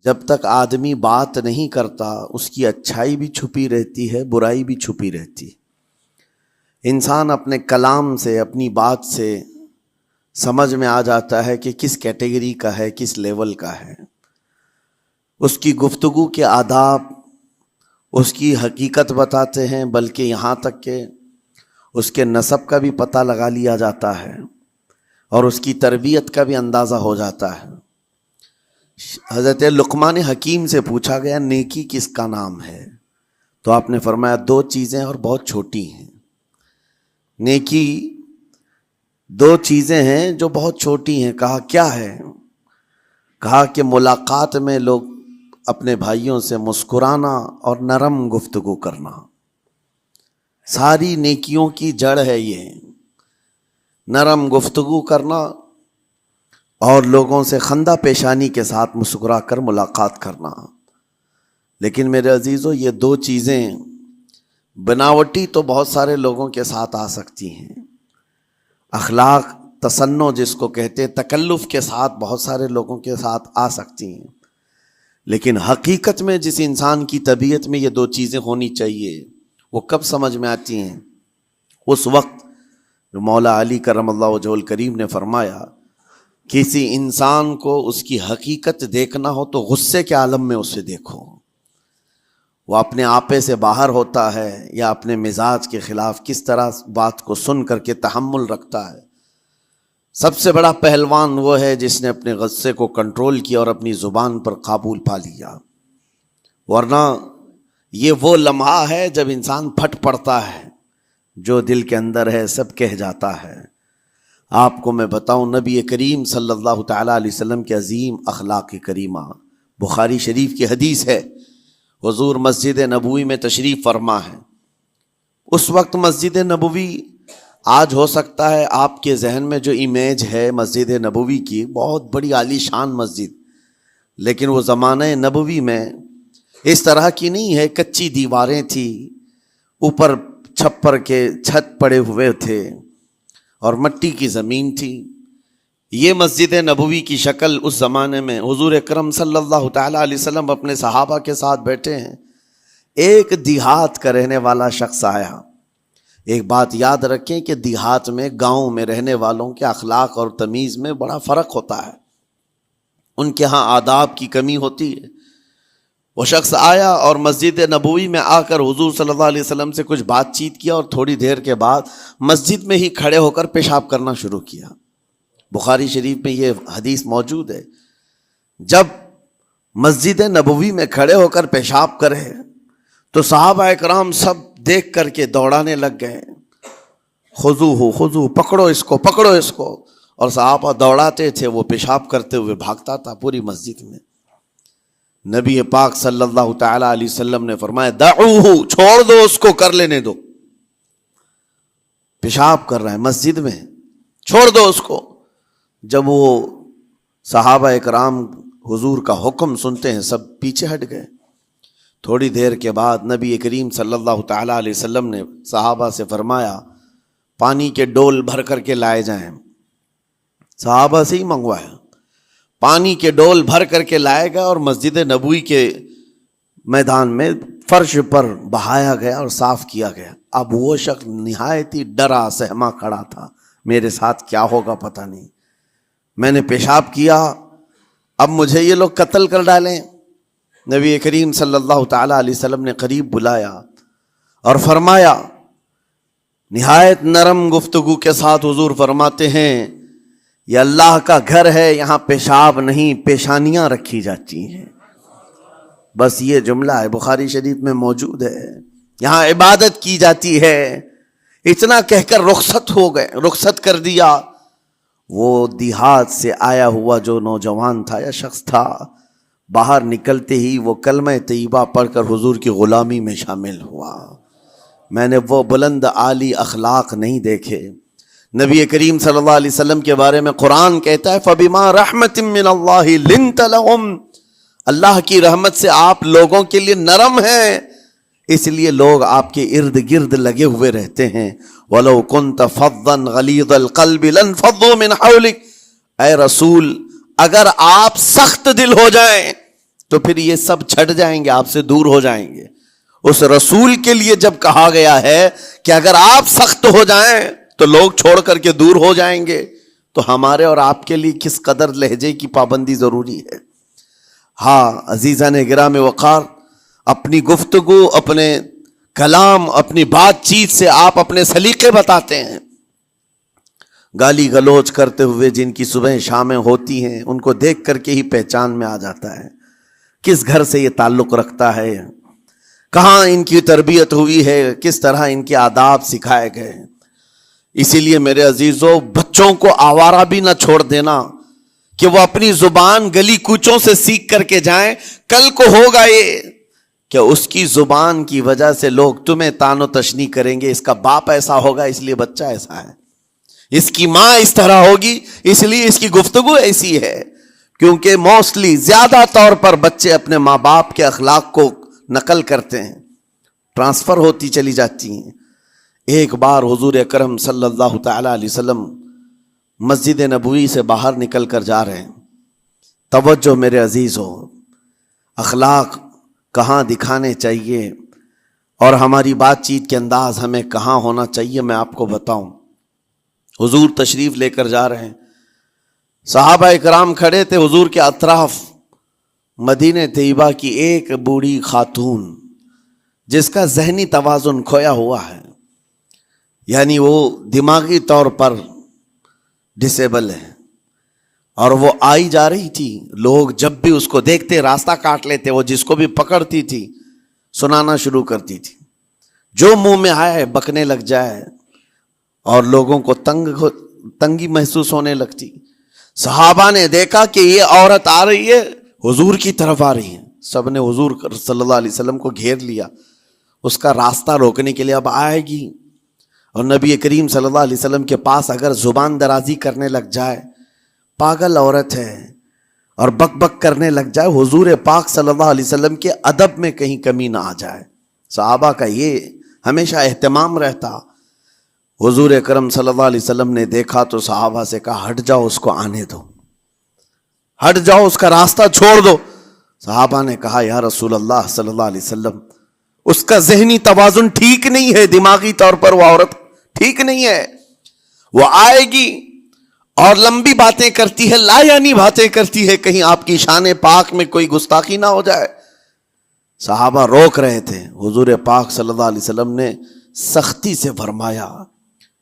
جب تک آدمی بات نہیں کرتا اس کی اچھائی بھی چھپی رہتی ہے، برائی بھی چھپی رہتی ہے۔ انسان اپنے کلام سے، اپنی بات سے سمجھ میں آ جاتا ہے کہ کس کیٹیگری کا ہے، کس لیول کا ہے۔ اس کی گفتگو کے آداب اس کی حقیقت بتاتے ہیں، بلکہ یہاں تک کہ اس کے نسب کا بھی پتہ لگا لیا جاتا ہے اور اس کی تربیت کا بھی اندازہ ہو جاتا ہے۔ حضرت لقمان حکیم سے پوچھا گیا نیکی کس کا نام ہے، تو آپ نے فرمایا 2 چیزیں اور بہت چھوٹی ہیں۔ نیکی 2 چیزیں ہیں جو بہت چھوٹی ہیں۔ کہا کیا ہے؟ کہا کہ ملاقات میں لوگ اپنے بھائیوں سے مسکرانا اور نرم گفتگو کرنا۔ ساری نیکیوں کی جڑ ہے یہ، نرم گفتگو کرنا اور لوگوں سے خندہ پیشانی کے ساتھ مسکرا کر ملاقات کرنا۔ لیکن میرے عزیزو، یہ 2 چیزیں بناوٹی تو بہت سارے لوگوں کے ساتھ آ سکتی ہیں، اخلاق تصنع جس کو کہتے ہیں، تکلف کے ساتھ بہت سارے لوگوں کے ساتھ آ سکتی ہیں، لیکن حقیقت میں جس انسان کی طبیعت میں یہ 2 چیزیں ہونی چاہیے وہ کب سمجھ میں آتی ہیں؟ اس وقت جو مولا علی کرم اللہ وجہہ الکریم نے فرمایا کسی انسان کو اس کی حقیقت دیکھنا ہو تو غصے کے عالم میں اسے دیکھو، وہ اپنے آپے سے باہر ہوتا ہے یا اپنے مزاج کے خلاف کس طرح بات کو سن کر کے تحمل رکھتا ہے۔ سب سے بڑا پہلوان وہ ہے جس نے اپنے غصے کو کنٹرول کیا اور اپنی زبان پر قابو پا لیا، ورنہ یہ وہ لمحہ ہے جب انسان پھٹ پڑتا ہے، جو دل کے اندر ہے سب کہہ جاتا ہے۔ آپ کو میں بتاؤں، نبی کریم صلی اللہ تعالیٰ علیہ وسلم کے عظیم اخلاق کریمہ، بخاری شریف کی حدیث ہے، حضور مسجد نبوی میں تشریف فرما ہے۔ اس وقت مسجد نبوی، آج ہو سکتا ہے آپ کے ذہن میں جو امیج ہے مسجد نبوی کی، بہت بڑی عالی شان مسجد، لیکن وہ زمانہ نبوی میں اس طرح کی نہیں ہے۔ کچی دیواریں تھی، اوپر چھپر کے چھت پڑے ہوئے تھے اور مٹی کی زمین تھی۔ یہ مسجد نبوی کی شکل اس زمانے میں حضور اکرم صلی اللہ تعالیٰ علیہ وسلم اپنے صحابہ کے ساتھ بیٹھے ہیں، ایک دیہات کا رہنے والا شخص آیا۔ ایک بات یاد رکھیں کہ دیہات میں، گاؤں میں رہنے والوں کے اخلاق اور تمیز میں بڑا فرق ہوتا ہے، ان کے ہاں آداب کی کمی ہوتی ہے۔ وہ شخص آیا اور مسجد نبوی میں آ کر حضور صلی اللہ علیہ وسلم سے کچھ بات چیت کیا اور تھوڑی دیر کے بعد مسجد میں ہی کھڑے ہو کر پیشاب کرنا شروع کیا۔ بخاری شریف میں یہ حدیث موجود ہے۔ جب مسجد نبوی میں کھڑے ہو کر پیشاب کرے تو صحابہ اکرام سب دیکھ کر کے دوڑانے لگ گئے، خذوہ خذوہ، پکڑو اس کو، پکڑو اس کو، اور صحابہ دوڑاتے تھے، وہ پیشاب کرتے ہوئے بھاگتا تھا پوری مسجد میں۔ نبی پاک صلی اللہ تعالی علیہ وسلم نے فرمایا دعوہ، چھوڑ دو اس کو، کر لینے دو، پیشاب کر رہا ہے مسجد میں، چھوڑ دو اس کو۔ جب وہ صحابہ اکرام حضور کا حکم سنتے ہیں سب پیچھے ہٹ گئے۔ تھوڑی دیر کے بعد نبی کریم صلی اللہ تعالی علیہ وسلم نے صحابہ سے فرمایا پانی کے ڈول بھر کر کے لائے جائیں۔ صحابہ سے ہی منگوایا، پانی کے ڈول بھر کر کے لائے گیا اور مسجد نبوی کے میدان میں فرش پر بہایا گیا اور صاف کیا گیا۔ اب وہ شخص نہایت ہی ڈرا سہما کھڑا تھا، میرے ساتھ کیا ہوگا پتہ نہیں، میں نے پیشاب کیا، اب مجھے یہ لوگ قتل کر ڈالیں۔ نبی کریم صلی اللہ تعالی علیہ وسلم نے قریب بلایا اور فرمایا، نہایت نرم گفتگو کے ساتھ حضور فرماتے ہیں یہ اللہ کا گھر ہے، یہاں پیشاب نہیں پیشانیاں رکھی جاتی ہیں۔ بس یہ جملہ ہے، بخاری شریف میں موجود ہے، یہاں عبادت کی جاتی ہے۔ اتنا کہہ کر رخصت ہو گئے، رخصت کر دیا۔ وہ دیہات سے آیا ہوا جو نوجوان تھا یا شخص تھا، باہر نکلتے ہی وہ کلمہ طیبہ پڑھ کر حضور کی غلامی میں شامل ہوا۔ میں نے وہ بلند عالی اخلاق نہیں دیکھے۔ نبی کریم صلی اللہ علیہ وسلم کے بارے میں قرآن کہتا ہے فَبِمَا رَحْمَةٍ مِّنَ اللَّهِ لِنْتَ لَهُمْ، اللہ کی رحمت سے آپ لوگوں کے لیے نرم ہیں، اس لیے لوگ آپ کے ارد گرد لگے ہوئے رہتے ہیں۔ وَلَوْ كُنْتَ فَظًّا غَلِيظَ الْقَلْبِ لَانْفَضُّوا مِنْ حَوْلِكَ، اے رسول اگر آپ سخت دل ہو جائیں تو پھر یہ سب چھٹ جائیں گے، آپ سے دور ہو جائیں گے۔ اس رسول کے لیے جب کہا گیا ہے کہ اگر آپ سخت ہو جائیں تو لوگ چھوڑ کر کے دور ہو جائیں گے، تو ہمارے اور آپ کے لیے کس قدر لہجے کی پابندی ضروری ہے۔ ہاں عزیزان گرام وقار، اپنی گفتگو، اپنے کلام، اپنی بات چیت سے آپ اپنے سلیقے بتاتے ہیں۔ گالی گلوچ کرتے ہوئے جن کی صبح شامیں ہوتی ہیں، ان کو دیکھ کر کے ہی پہچان میں آ جاتا ہے کس گھر سے یہ تعلق رکھتا ہے، کہاں ان کی تربیت ہوئی ہے، کس طرح ان کے آداب سکھائے گئے۔ اسی لیے میرے عزیزو، بچوں کو آوارہ بھی نہ چھوڑ دینا کہ وہ اپنی زبان گلی کوچوں سے سیکھ کر کے جائیں۔ کل کو ہوگا یہ کہ اس کی زبان کی وجہ سے لوگ تمہیں تان و تشنیع کریں گے، اس کا باپ ایسا ہوگا اس لیے بچہ ایسا ہے، اس کی ماں اس طرح ہوگی اس لیے اس کی گفتگو ایسی ہے۔ کیونکہ موسٹلی زیادہ طور پر بچے اپنے ماں باپ کے اخلاق کو نقل کرتے ہیں، ٹرانسفر ہوتی چلی جاتی ہیں۔ ایک بار حضور اکرم صلی اللہ تعالی علیہ وسلم مسجد نبوی سے باہر نکل کر جا رہے ہیں۔ توجہ میرے عزیز ہو، اخلاق کہاں دکھانے چاہیے اور ہماری بات چیت کے انداز ہمیں کہاں ہونا چاہیے، میں آپ کو بتاؤں۔ حضور تشریف لے کر جا رہے ہیں، صحابہ اکرام کھڑے تھے، حضور کے اطراف مدینہ طیبہ کی ایک بوڑھی خاتون جس کا ذہنی توازن کھویا ہوا ہے، یعنی وہ دماغی طور پر ڈسیبل ہے، اور وہ آئی جا رہی تھی۔ لوگ جب بھی اس کو دیکھتے راستہ کاٹ لیتے، وہ جس کو بھی پکڑتی تھی سنانا شروع کرتی تھی، جو منہ میں آئے بکنے لگ جائے، اور لوگوں کو تنگی محسوس ہونے لگتی۔ صحابہ نے دیکھا کہ یہ عورت آ رہی ہے، حضور کی طرف آ رہی ہے، سب نے حضور صلی اللہ علیہ وسلم کو گھیر لیا، اس کا راستہ روکنے کے لیے اب آئے گی۔ اور نبی کریم صلی اللہ علیہ وسلم کے پاس اگر زبان درازی کرنے لگ جائے، پاگل عورت ہے، اور بک بک کرنے لگ جائے، حضور پاک صلی اللہ علیہ وسلم کے ادب میں کہیں کمی نہ آ جائے۔ صحابہ کا یہ ہمیشہ اہتمام رہتا۔ حضور اکرم صلی اللہ علیہ وسلم نے دیکھا تو صحابہ سے کہا، ہٹ جاؤ، اس کو آنے دو، ہٹ جاؤ، اس کا راستہ چھوڑ دو۔ صحابہ نے کہا، یا رسول اللہ صلی اللہ علیہ وسلم، اس کا ذہنی توازن ٹھیک نہیں ہے، دماغی طور پر وہ عورت ٹھیک نہیں ہے، وہ آئے گی اور لمبی باتیں کرتی ہے، لا یعنی باتیں کرتی ہے، کہیں آپ کی شان پاک میں کوئی گستاخی نہ ہو جائے۔ صحابہ روک رہے تھے، حضور پاک صلی اللہ علیہ وسلم نے سختی سے فرمایا،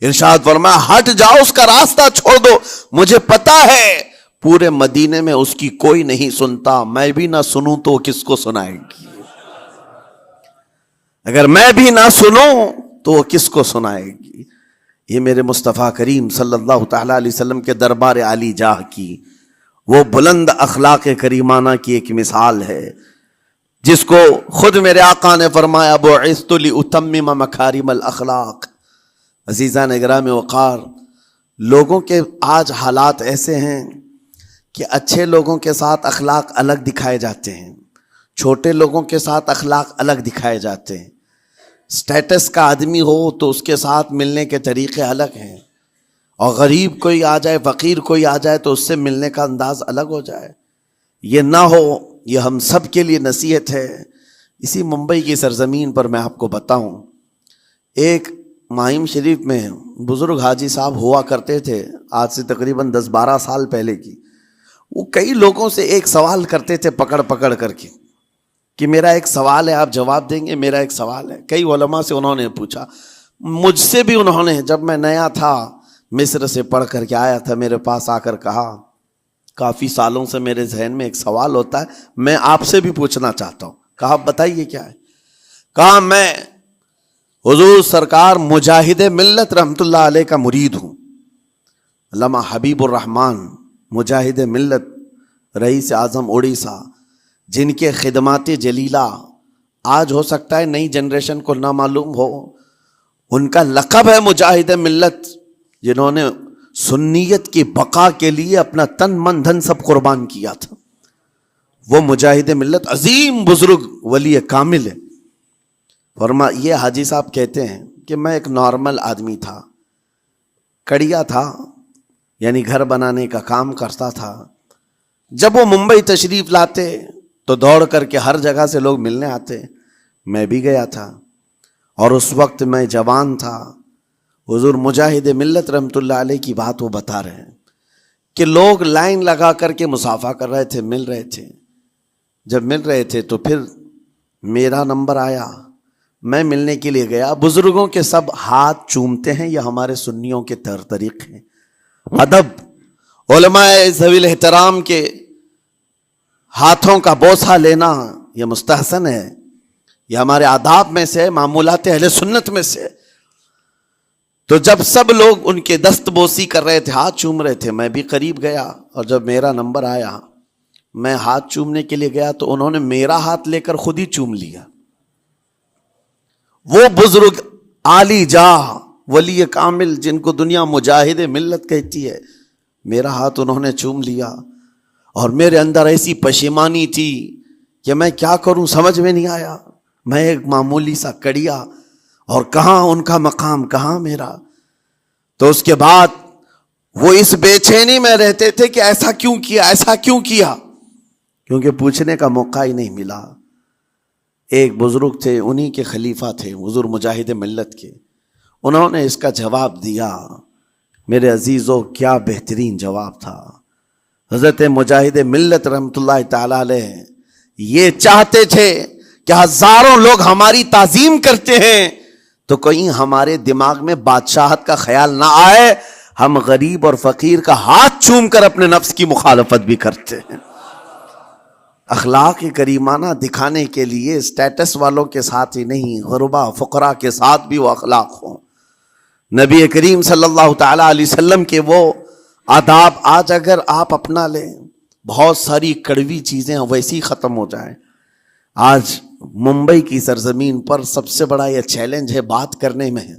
ارشاد فرمایا، ہٹ جاؤ، اس کا راستہ چھوڑ دو، مجھے پتا ہے پورے مدینے میں اس کی کوئی نہیں سنتا، میں بھی نہ سنوں تو وہ کس کو سنائے گی، اگر میں بھی نہ سنوں تو وہ کس کو سنائے گی۔ یہ میرے مصطفیٰ کریم صلی اللہ تعالی علیہ وسلم کے دربار عالی جاہ کی وہ بلند اخلاق کریمانہ کی ایک مثال ہے، جس کو خود میرے آقا نے فرمایا، بعثت لأتمم مکارم الاخلاق۔ عزیزان گرامی وقار، لوگوں کے آج حالات ایسے ہیں کہ اچھے لوگوں کے ساتھ اخلاق الگ دکھائے جاتے ہیں، چھوٹے لوگوں کے ساتھ اخلاق الگ دکھائے جاتے ہیں۔ سٹیٹس کا آدمی ہو تو اس کے ساتھ ملنے کے طریقے الگ ہیں، اور غریب کوئی آ جائے، فقیر کوئی آ جائے تو اس سے ملنے کا انداز الگ ہو جائے۔ یہ نہ ہو، یہ ہم سب کے لیے نصیحت ہے۔ اسی ممبئی کی سرزمین پر میں آپ کو بتاؤں، ایک ماہم شریف میں بزرگ حاجی صاحب ہوا کرتے تھے، آج سے تقریباً 10-12 سال پہلے کی۔ وہ کئی لوگوں سے ایک سوال کرتے تھے پکڑ پکڑ کر کے کہ میرا ایک سوال ہے، آپ جواب دیں گے، میرا ایک سوال ہے۔ کئی علماء سے انہوں نے پوچھا، مجھ سے بھی انہوں نے، جب میں نیا تھا مصر سے پڑھ کر کے آیا تھا، میرے پاس آ کر کہا، کافی سالوں سے میرے ذہن میں ایک سوال ہوتا ہے، میں آپ سے بھی پوچھنا چاہتا ہوں۔ کہا بتائیے کیا ہے؟ کہا میں حضور سرکار مجاہد ملت رحمت اللہ علیہ کا مرید ہوں۔ علامہ حبیب الرحمن مجاہد ملت، رئیس اعظم اڑیسہ، جن کے خدمات جلیلہ آج ہو سکتا ہے نئی جنریشن کو نہ معلوم ہو، ان کا لقب ہے مجاہد ملت، جنہوں نے سنیت کی بقا کے لیے اپنا تن من دھن سب قربان کیا تھا۔ وہ مجاہد ملت عظیم بزرگ ولی کامل ہے۔ فرما یہ حاجی صاحب کہتے ہیں کہ میں ایک نارمل آدمی تھا، کڑیا تھا، یعنی گھر بنانے کا کام کرتا تھا۔ جب وہ ممبئی تشریف لاتے تو دوڑ کر کے ہر جگہ سے لوگ ملنے آتے. میں بھی گیا تھا اور اس وقت میں جوان تھا. حضور مجاہد ملت رحمۃ اللہ علیہ کی بات وہ بتا رہے ہیں کہ لوگ لائن لگا کر کے مصافحہ کر رہے تھے, مل رہے تھے. جب مل رہے تھے تو پھر میرا نمبر آیا, میں ملنے کے لیے گیا. بزرگوں کے سب ہاتھ چومتے ہیں, یہ ہمارے سنیوں کے طریق ہیں. ادب علماء ذوی الاحترام کے ہاتھوں کا بوسہ لینا یہ مستحسن ہے, یہ ہمارے آداب میں سے, معمولات اہل سنت میں سے. تو جب سب لوگ ان کے دست بوسی کر رہے تھے, ہاتھ چوم رہے تھے, میں بھی قریب گیا اور جب میرا نمبر آیا میں ہاتھ چومنے کے لیے گیا تو انہوں نے میرا ہاتھ لے کر خود ہی چوم لیا. وہ بزرگ عالی جاہ ولی کامل جن کو دنیا مجاہد ملت کہتی ہے, میرا ہاتھ انہوں نے چوم لیا اور میرے اندر ایسی پشیمانی تھی کہ میں کیا کروں سمجھ میں نہیں آیا. میں ایک معمولی سا کڑیا اور کہاں ان کا مقام کہاں میرا. تو اس کے بعد وہ اس بے چینی میں رہتے تھے کہ ایسا کیوں کیا, ایسا کیوں کیا, کیونکہ پوچھنے کا موقع ہی نہیں ملا. ایک بزرگ تھے, انہی کے خلیفہ تھے حضور مجاہد ملت کے, انہوں نے اس کا جواب دیا. میرے عزیزو کیا بہترین جواب تھا. حضرت مجاہد ملت رحمۃ اللہ تعالی علیہ یہ چاہتے تھے کہ ہزاروں لوگ ہماری تعظیم کرتے ہیں تو کہیں ہمارے دماغ میں بادشاہت کا خیال نہ آئے, ہم غریب اور فقیر کا ہاتھ چوم کر اپنے نفس کی مخالفت بھی کرتے ہیں. اخلاق کریمانہ دکھانے کے لیے اسٹیٹس والوں کے ساتھ ہی نہیں, غربا فقراء کے ساتھ بھی وہ اخلاق ہوں. نبی کریم صلی اللہ تعالی علیہ وسلم کے وہ آداب آج اگر آپ اپنا لیں, بہت ساری کڑوی چیزیں ویسی ختم ہو جائیں. آج ممبئی کی سرزمین پر سب سے بڑا یہ چیلنج ہے بات کرنے میں ہے